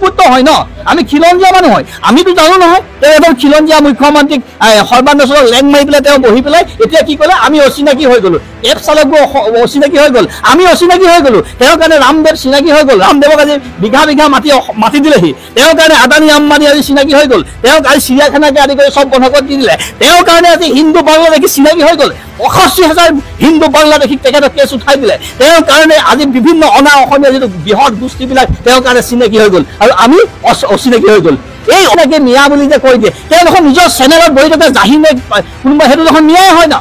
পুত্ৰ হয় ন আমি খিলঞ্জীয়া মানুহ হয় আমিতো জানো নহয় তেওঁ এজন খিলঞ্জীয়া মুখ্যমন্ত্ৰীক সৰ্বানন্দ সোণোৱাল লেং মাৰি পেলাই তেওঁ বহি পেলাই এতিয়া কি ক'লে আমি অচিনাকি হৈ গ'লো এপ চালকবোৰ অচিনাকি হৈ গ'ল আমি অচিনাকি হৈ গ'লো তেওঁৰ কাৰণে ৰামদেৱ চিনাকি হৈ গ'ল ৰামদেৱক আজি বিঘা বিঘা মাটি দিলেহি তেওঁৰ কাৰণে আদানী আম্বানী আজি চিনাকি হৈ গ'ল তেওঁক আজি চিৰিয়াখানাকে আদি কৰি চব বন্ধ কৰি দি দিলে তেওঁৰ কাৰণে আজি হিন্দু বাংলাদেশী চিনাকি হৈ গ'ল ৬৫,০০০ হিন্দু বাংলাদেশীক তেখেতক কেছ উঠাই দিলে তেওঁৰ কাৰণে আজি বিভিন্ন অনা অসমীয়া যিটো বৃহৎ গোষ্ঠীবিলাক তেওঁৰ কাৰণে চিনাকি হৈ গ'ল আৰু আমি অচিনাকি হৈ গ'ল এই অনেকে মিয়া বুলি যে কৈ দিয়ে তেওঁ দেখোন নিজৰ চেনেলত বহি থকা জাহিনে কোনোবা সেইটো দেখোন মিয়াই হয় ন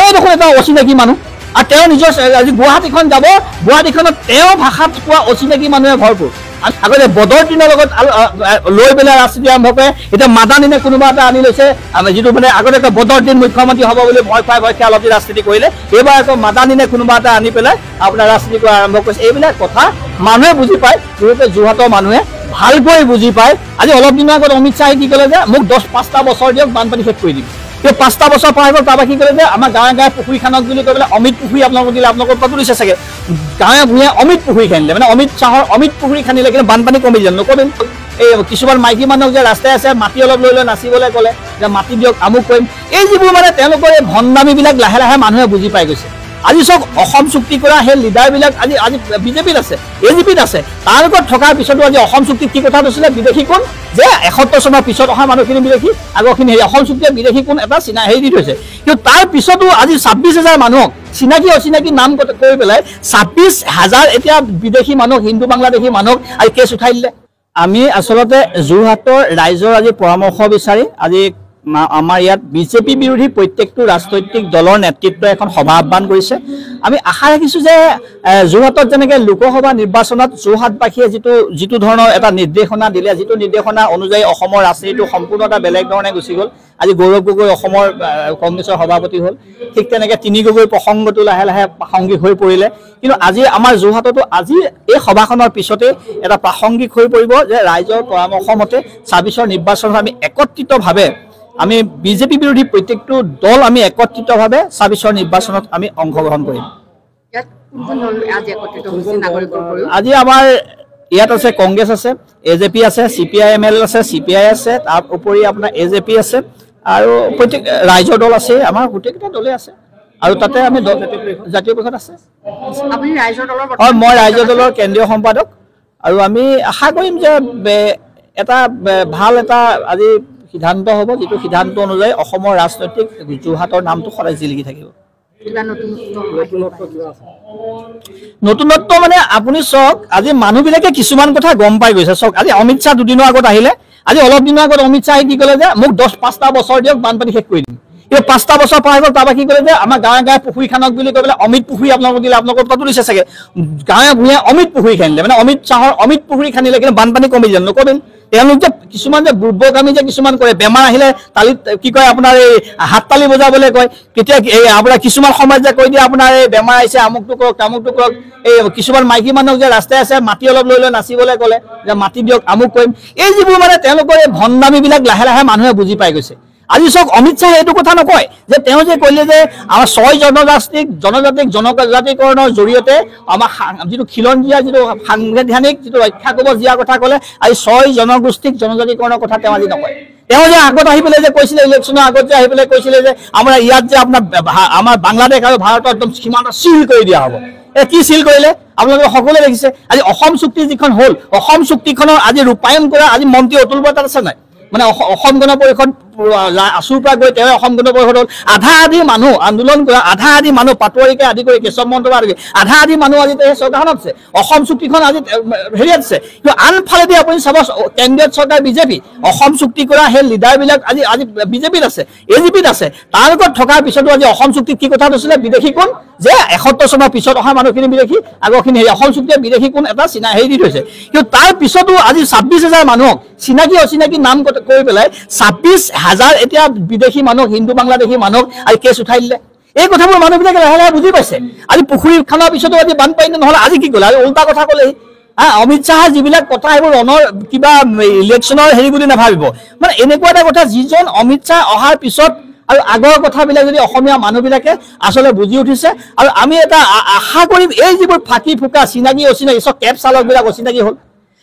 এই দেখোন এটা অচিনাকি মানুহ আৰু তেওঁ নিজৰ আজি গুৱাহাটীখন যাব গুৱাহাটীখনত তেওঁ ভাষাত কোৱা অচিনাকি মানুহে ভৰপূৰ আগতে বদৰ দিনৰ লগত লৈ পেলাই ৰাজনীতি আৰম্ভ কৰে এতিয়া মাদানীনে কোনোবা এটা আনি লৈছে যিটো মানে আগতে এটা বদৰ দিন মুখ্যমন্ত্ৰী হ'ব বুলি ভয় খাই অলপ ৰাজনীতি কৰিলে এইবাৰ আকৌ মাদানীনে কোনোবা এটা আনি পেলাই আপোনাৰ ৰাজনীতি কৰা আৰম্ভ কৰিছে এইবিলাক কথা মানুহে বুজি পায় বিশেষকৈ যোৰহাটৰ মানুহে ভালকৈ বুজি পায় আজি অলপ দিনৰ আগত অমিত শ্বাহে কি ক'লে যে মোক ৫টা বছৰ দিয়ক বানপানী শেষ কৰি দিম এই ৫টা বছৰ পাৰ হৈ তাৰপৰা কি ক'লে যে আমাৰ গাঁৱে গাঁৱে পুখুৰী খানক বুলি কৈ পেলাই অমিত পুখুৰী আপোনালোকক দিলে আপোনালোকৰ পৰা তুলিছে চাগে গাঁৱে ভূঞে অমিত পুখুৰী খান্দিলে মানে অমিত শ্বাহৰ অমিত পুখুৰী খান্দিলে কিন্তু বানপানী কমি যায় নকমিল এই কিছুমান মাইকী মানুহক যে ৰাস্তাই আছে মাটি অলপ লৈ নাচিবলৈ ক'লে যে মাটি দিয়ক আমুক কৰিম এই যিবোৰ মানে তেওঁলোকৰ এই ভণ্ডামীবিলাক লাহে লাহে মানুহে বুজি পাই গৈছে আজি চাওক অসম চুক্তি কৰা সেই লিডাৰবিলাক আজি বিজেপিত আছে এজিপিত আছে তাৰ লগত থকাৰ পিছতো আজি অসম চুক্তিত কি কথা কৈছিলে বিদেশী কোন যে ৭১ চনৰ পিছত অহা মানুহখিনি বিদেশী আগৰখিনি অসম চুক্তিয়ে বিদেশী কোন এটা চিনা হেৰি দি থৈছে কিন্তু তাৰ পিছতো আজি ২৬,০০০ মানুহক চিনাকি অচিনাকি নাম কৰি পেলাই ২৬,০০০ এতিয়া বিদেশী মানুহ হিন্দু বাংলাদেশী মানুহক আজি কেছ উঠাই দিলে আমি আচলতে যোৰহাটৰ ৰাইজৰ আজি পৰামৰ্শ বিচাৰি আজি আমাৰ ইয়াত বিজেপি বিৰোধী প্ৰত্যেকটো ৰাজনৈতিক দলৰ নেতৃত্বই এখন সভা আহ্বান কৰিছে আমি আশা ৰাখিছোঁ যে যোৰহাটত যেনেকৈ লোকসভা নিৰ্বাচনত যোৰহাটবাসীয়ে যিটো ধৰণৰ এটা নিৰ্দেশনা দিলে যিটো নিৰ্দেশনা অনুযায়ী অসমৰ ৰাজনীতিটো সম্পূৰ্ণ এটা বেলেগ ধৰণে গুচি গ'ল আজি গৌৰৱ গগৈ অসমৰ কংগ্ৰেছৰ সভাপতি হ'ল ঠিক তেনেকৈ তিনি গগৈ প্ৰসংগটো লাহে লাহে প্ৰাসংগিক হৈ পৰিলে কিন্তু আজি আমাৰ যোৰহাটতো আজি এই সভাখনৰ পিছতে এটা প্ৰাসংগিক হৈ পৰিব যে ৰাইজৰ পৰামৰ্শ মতে ২৬ৰ নিৰ্বাচনত আমি একত্ৰিতভাৱে আমি বিজেপি বিৰোধী প্ৰত্যেকটো দল আমি একত্ৰিতভাৱে ২৬ৰ নিৰ্বাচনত আমি অংশগ্ৰহণ কৰিম আজি আমাৰ ইয়াত আছে কংগ্ৰেছ আছে এজেপি আছে CPI-ML আছে CPI আছে তাৰ উপৰি আপোনাৰ এজেপি আছে আৰু প্ৰত্যেক ৰাইজৰ দল আছে আমাৰ গোটেইকেইটা দলে আছে আৰু তাতে আমি জাতীয় পৰিষদ আছে মই ৰাইজৰ দলৰ কেন্দ্ৰীয় সম্পাদক আৰু আমি আশা কৰিম যে এটা ভাল এটা আজি সিদ্ধান্ত হ'ব যিটো সিদ্ধান্ত অনুযায়ী অসমৰ ৰাজনৈতিক যোৰহাটৰ নামটো সদায় জিলিকি থাকিব নতুনত্ব মানে আপুনি চাওক আজি মানুহবিলাকে কিছুমান কথা গম পাই গৈছে চাওক আজি অমিত শ্বাহ দুদিনৰ আগত আহিলে আজি অলপ দিনৰ আগত অমিত শ্বাহে কি ক'লে যে মোক ৫টা বছৰ দিয়ক বানপানী শেষ কৰি দিম এই ৫টা বছৰ পাৰ হৈ গ'ল তাৰপৰা কি ক'লে যে আমাৰ গাঁৱে গাঁৱে পুখুৰী খানক বুলি কৈ পেলাই অমিত পুখুৰী আপোনালোকক দিলে আপোনালোকৰ পৰা তুলিছে চাগে গাঁৱে ভূঞে অমিত পুখুৰী খান্দিলে মানে অমিত শ্বাহৰ অমিত পুখুৰী খান্দিলে কিন্তু বানপানী কমি যায় নকমিল তেওঁলোক যে কিছুমান যে বুৰ্বকামী যে কিছুমান কৰে বেমাৰ আহিলে তালিত কি কয় আপোনাৰ এই হাত তালি বজাবলৈ কয় কেতিয়া এই আপোনাৰ কিছুমান সময়ত যে কৈ দিয়ে আপোনাৰ এই বেমাৰ আহিছে আমুকটো কৰক তামুকটো কৰক এই কিছুমান মাইকী মানুহক যে ৰাস্তাই আছে মাটি অলপ লৈ নাচিবলৈ ক'লে যে মাটি দিয়ক আমুক কৰিম এই যিবোৰ মানে তেওঁলোকৰ এই ভণ্ডামীবিলাক লাহে লাহে মানুহে বুজি পাই গৈছে আজি চাওক অমিত শ্বাহে এইটো কথা নকয় যে তেওঁ যে ক'লে যে আমাৰ ৬ জনজাতিকৰণৰ জৰিয়তে আমাৰ যিটো খিলঞ্জীয়া যিটো সাংবিধানিক যিটো ৰক্ষা কবচ দিয়াৰ কথা ক'লে আজি ৬ জনগোষ্ঠীক জনজাতিকৰণৰ কথা তেওঁ আজি নকয় তেওঁ যে আগত আহি পেলাই যে কৈছিলে ইলেকশ্যনৰ আগত যে আহি পেলাই কৈছিলে যে আমাৰ ইয়াত যে আমাৰ বাংলাদেশ আৰু ভাৰতৰ একদম সীমান্ত চিল কৰি দিয়া হ'ব কি চিল কৰিলে আপোনালোকে সকলোৱে দেখিছে আজি অসম চুক্তি যিখন হ'ল অসম চুক্তিখনৰ আজি ৰূপায়ণ কৰা আজি মন্ত্ৰী অতুল বৰা তাত আছে নাই মানে অসম গণ পৰিষদ আছুৰ পৰা গৈ তেওঁ অসম গণ পৰিষদ হ'ল আধা আধি মানুহ আন্দোলন কৰা আধা আধি মানুহ পাটোৱাৰীকে আদি কৰি কেশৱ মহন্তৰ আদি আধা আধি মানুহ আজি চৰকাৰখনত আছে অসম চুক্তিখন আজি হেৰিয়াত আছে কিন্তু আনফালেদি আপুনি চাব কেন্দ্ৰীয় চৰকাৰ বিজেপি অসম চুক্তি কৰা সেই লিডাৰবিলাক আজি বিজেপিত আছে এজিপিত আছে তাৰ লগত থকাৰ পিছতো আজি অসম চুক্তিত কি কথা কৈছিলে বিদেশী কোন যে ৭১ চনৰ পিছত অহা মানুহখিনি বিদেশী আগৰখিনি অসম চুক্তিয়ে বিদেশী কোন এটা চিনা হেৰি দি থৈছে কিন্তু তাৰ পিছতো আজি ২৬,০০০ মানুহক চিনাকি অচিনাকি নাম কৰি পেলাই ২৬,০০০ এতিয়া বিদেশী মানুহ হিন্দু বাংলাদেশী মানুহক আজি কেছ উঠাই দিলে এই কথাবোৰ মানুহবিলাকে লাহে লাহে বুজি পাইছে আজি পুখুৰী খানাৰ পিছতো আজি বানপানী নহ'লে আজি কি ক'লে আজি উল্টা কথা ক'লেহি অমিত শ্বাহে যিবিলাক কথা এইবোৰ অনৰ কিবা ইলেকশ্যনৰ হেৰি বুলি নাভাবিব মানে এনেকুৱা এটা কথা যিজন অমিত শ্বাহ অহাৰ পিছত আৰু আগৰ কথাবিলাক যদি অসমীয়া মানুহবিলাকে আচলতে বুজি উঠিছে আৰু আমি এটা আশা কৰিম এই যিবোৰ ফাঁকি ফুকা চিনাকি অচিনাকি চব কেব চালকবিলাক অচিনাকি হ'ল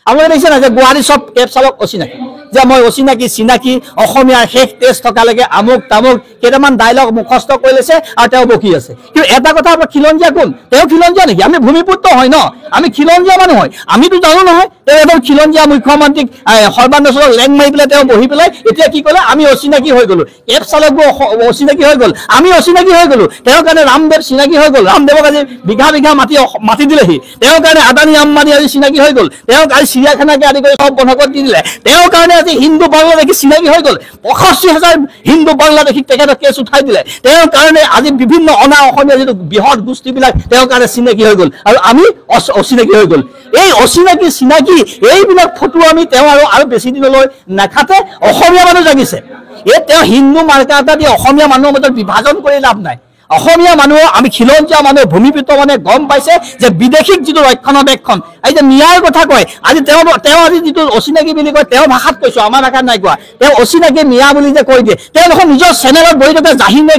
আপোনালোকে দেখিছে না যে গুৱাহাটী সব কেব চালক অচিনাকি যে মই অচিনাকি চিনাকি অসমীয়াৰ শেষ তেজ থকালৈকে আমুক তামুক কেইটামান ডাইলগ মুখস্থ কৰি লৈছে আৰু তেওঁ বকি আছে কিন্তু এটা কথা আপোনাৰ খিলঞ্জীয়া কোন তেওঁ খিলঞ্জীয়া নেকি আমি ভূমিপুত্ৰ হয় ন আমি খিলঞ্জীয়া মানুহ হয় আমিতো জানো নহয় তেওঁ এজন খিলঞ্জীয়া মুখ্যমন্ত্ৰীক সৰ্বানন্দ সোণোৱাল লেং মাৰি পেলাই তেওঁ বহি পেলাই এতিয়া কি ক'লে আমি অচিনাকি হৈ গ'লো কেব চালকবোৰ অচিনাকি হৈ গ'ল আমি অচিনাকি হৈ গ'লো তেওঁৰ কাৰণে ৰামদেৱ চিনাকি হৈ গ'ল ৰামদেৱক আজি বিঘা বিঘা মাটি দিলেহি তেওঁৰ কাৰণে আদানী আম্বানী আজি চিনাকি হৈ গ'ল তেওঁক আজি চিৰিয়াখানাকে আদি কৰি সব বন্ধ কৰি দিলে তেওঁৰ কাৰণে আজি হিন্দু বাংলাদেশী চিনাকি হৈ গ'ল ৮৫,০০০ হিন্দু বাংলাদেশীক তেখেতক কেছ উঠাই দিলে তেওঁৰ কাৰণে আজি বিভিন্ন অনা অসমীয়া যিটো বৃহৎ গোষ্ঠীবিলাক তেওঁৰ কাৰণে চিনাকি হৈ গ'ল আৰু আমি অচিনাকি হৈ গ'ল এই অচিনাকি চিনাকি এইবিলাক ফটো আমি তেওঁ আৰু বেছি দিনলৈ নাখাতে অসমীয়া মানুহ জাগিছে এই তেওঁ হিন্দু মাৰ্কা এটা দি অসমীয়া মানুহৰ মাজত বিভাজন কৰি লাভ নাই অসমীয়া মানুহ আমি খিলঞ্জীয়া মানুহ ভূমিপুত্ৰ মানে গম পাইছে যে বিদেশীক যিটো ৰক্ষণাবেক্ষণ এই যে ন্যায়ৰ কথা কয় আজি তেওঁ আজি যিটো অচিনাকি বুলি কয় তেওঁ ভাষাত কৈছো আমাৰ ভাষাত নাই কোৱা তেওঁ অচিনাকি মিয়া বুলি যে কৈ দিয়ে তেওঁ দেখোন নিজৰ চেনেলত বহি থকা জাহিনে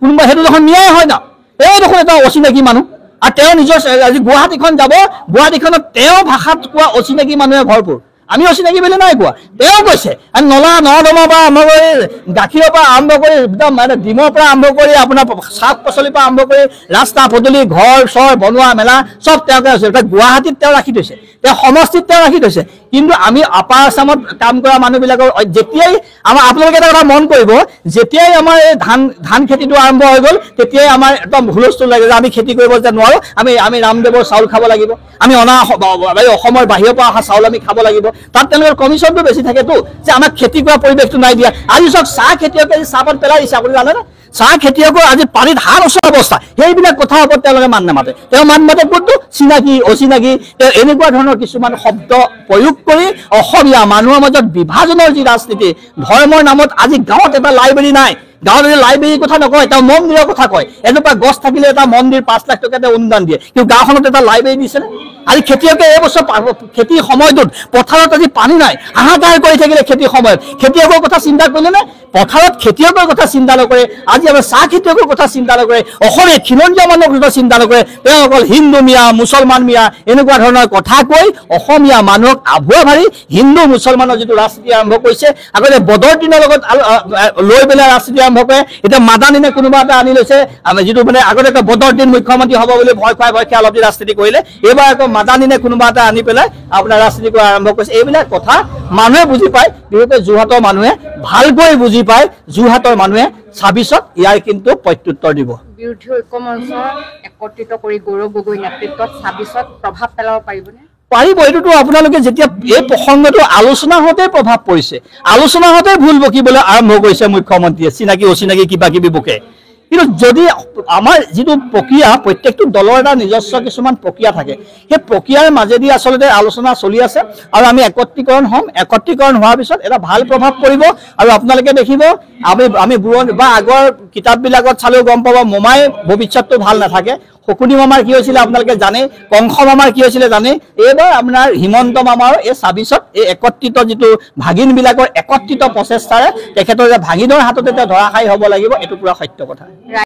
কোনোবা সেইটো দেখোন ন্যায় হয় না তেওঁ দেখোন এটা অচিনাকি মানুহ আৰু তেওঁ নিজৰ আজি গুৱাহাটীখন যাব গুৱাহাটীখনত তেওঁ ভাষাত কোৱা অচিনাকি মানুহে ভৰপূৰ আমি অচিনাকি বুলি নাই কোৱা তেওঁ কৈছে আৰু নলা নৰ্দমাৰ পৰা আৰম্ভ কৰি গাখীৰৰ পৰা আৰম্ভ কৰি একদম মানে ডিমৰ পৰা আৰম্ভ কৰি আপোনাৰ শাক পাচলিৰ পৰা আৰম্ভ কৰি ৰাস্তা পদূলি ঘৰ চৰ বনোৱা মেলা চব তেওঁকে আছে গুৱাহাটীত তেওঁ ৰাখি থৈছে তেওঁ সমষ্টিত তেওঁ ৰাখি থৈছে কিন্তু আমি আপাৰ আছামত কাম কৰা মানুহবিলাকৰ যেতিয়াই আমাৰ আপোনালোকে এটা কথা মন কৰিব যেতিয়াই আমাৰ এই ধান খেতিটো আৰম্ভ হৈ গ'ল তেতিয়াই আমাৰ একদম হুলস্থুল লাগে যে আমি খেতি কৰিব যে নোৱাৰো আমি ৰামদেৱৰ চাউল খাব লাগিব আমি অসমৰ বাহিৰৰ পৰা অহা চাউল আমি খাব লাগিব তাত তেওঁলোকৰ কমিশ্যনটো বেছি থাকেতো যে আমাক খেতি কৰা পৰিৱেশটো নাই দিয়া আজি চাওক চাহ খেতিয়কে চাহপাত পেলাই দিছে আপুনি জানেনে চাহ খেতিয়কৰ আজি পানীত হাড় ওচৰ অৱস্থা সেইবিলাক কথাৰ ওপৰত তেওঁলোকে মান নামাতে তেওঁ মান মাতে কোনটো চিনাকি অচিনাকি তেওঁ এনেকুৱা ধৰণৰ কিছুমান শব্দ প্ৰয়োগ কৰি অসমীয়া মানুহৰ মাজত বিভাজনৰ যি ৰাজনীতি ধৰ্মৰ নামত আজি গাঁৱত এটা লাইব্ৰেৰী নাই গাঁৱত লাইব্ৰেৰীৰ কথা নকয় তেওঁ মন্দিৰৰ কথা কয় এজোপা গছ থাকিলে এটা মন্দিৰ ৫ লাখ টকা তেওঁ অনুদান দিয়ে কিন্তু গাঁওখনত এটা লাইব্ৰেৰী দিছেনে আজি খেতিয়কে এইবছৰ খেতিৰ সময়টোত পথাৰত আজি পানী নাই হাহাকাৰ কৰি থাকিলে খেতিৰ সময়ত খেতিয়কৰ কথা চিন্তা কৰিলে নে পথাৰত খেতিয়কৰ কথা চিন্তা নকৰে আজি আমাৰ চাহ খেতিয়কৰ কথা চিন্তা নকৰে অসমীয়া খিলঞ্জীয়া মানুহৰ কথা চিন্তা নকৰে তেওঁ অকল হিন্দু মিয়া মুছলমান মিয়া এনেকুৱা ধৰণৰ কথা কৈ অসমীয়া মানুহক আভুৱা ভাৰি হিন্দু মুছলমানৰ যিটো ৰাজনীতি আৰম্ভ কৰিছে আগতে বদৰ দিনৰ লগত লৈ পেলাই ৰাজনীতি আৰম্ভ কৰে এতিয়া মাদানীনে কোনোবা এটা আনি লৈছে যিটো মানে আগতে এটা বদৰ দিন মুখ্যমন্ত্ৰী হ'ব বুলি ভয় খুৱাই অলপ দিন ৰাজনীতি কৰিলে এইবাৰ আকৌ মাদানীনে কোনোবা এটা আনি পেলাই আপোনাৰ ৰাজনীতি কৰা আৰম্ভ কৰিছে এইবিলাক কথা মানুহে বুজি পায় বিশেষকৈ যোৰহাটৰ মানুহে ভালকৈ বুজি পায় যোৰহাটৰ মানুহে ২৬ত ইয়াৰ কিন্তু প্ৰত্যুত্তৰ দিব বিৰোধী ঐক্য মঞ্চ একত্ৰিত কৰি গৌৰৱ গগৈ নেতৃত্বত ২৬ত প্ৰভাৱ পেলাব পাৰিবনে পাৰিব এইটোতো আপোনালোকে যেতিয়া এই প্ৰসংগটো আলোচনা হওঁতে প্ৰভাৱ পৰিছে আলোচনা হওঁতে ভুল বকিবলৈ আৰম্ভ কৰিছে মুখ্যমন্ত্ৰীয়ে চিনাকি অচিনাকি কিবা কিবি বকে কিন্তু যদি আমাৰ যিটো প্ৰক্ৰিয়া প্ৰত্যেকটো দলৰ এটা নিজস্ব কিছুমান প্ৰক্ৰিয়া থাকে সেই প্ৰক্ৰিয়াৰ মাজেদি আচলতে আলোচনা চলি আছে আৰু আমি একত্ৰীকৰণ হ'ম একত্ৰীকৰণ হোৱাৰ পিছত এটা ভাল প্ৰভাৱ পৰিব আৰু আপোনালোকে দেখিব আমি বুৰঞ্জী বা আগৰ কিতাপবিলাকত চালেও গম পাব মোমাই ভৱিষ্যতটো ভাল নাথাকে শকুনি মামাৰ কি হৈছিলে আপোনালোকে জানে কংস মামাৰ কি হৈছিলে জানে এইবাৰ আপোনাৰ হিমন্ত মামাৰ এই ২৬ত এই একত্ৰিত যিটো ভাগিনবিলাকৰ একত্ৰিত প্ৰচেষ্টাৰে তেখেতৰ ভাগিনৰ হাততে ধৰাশায়ী হ'ব লাগিব এইটো পুৰা সত্য কথা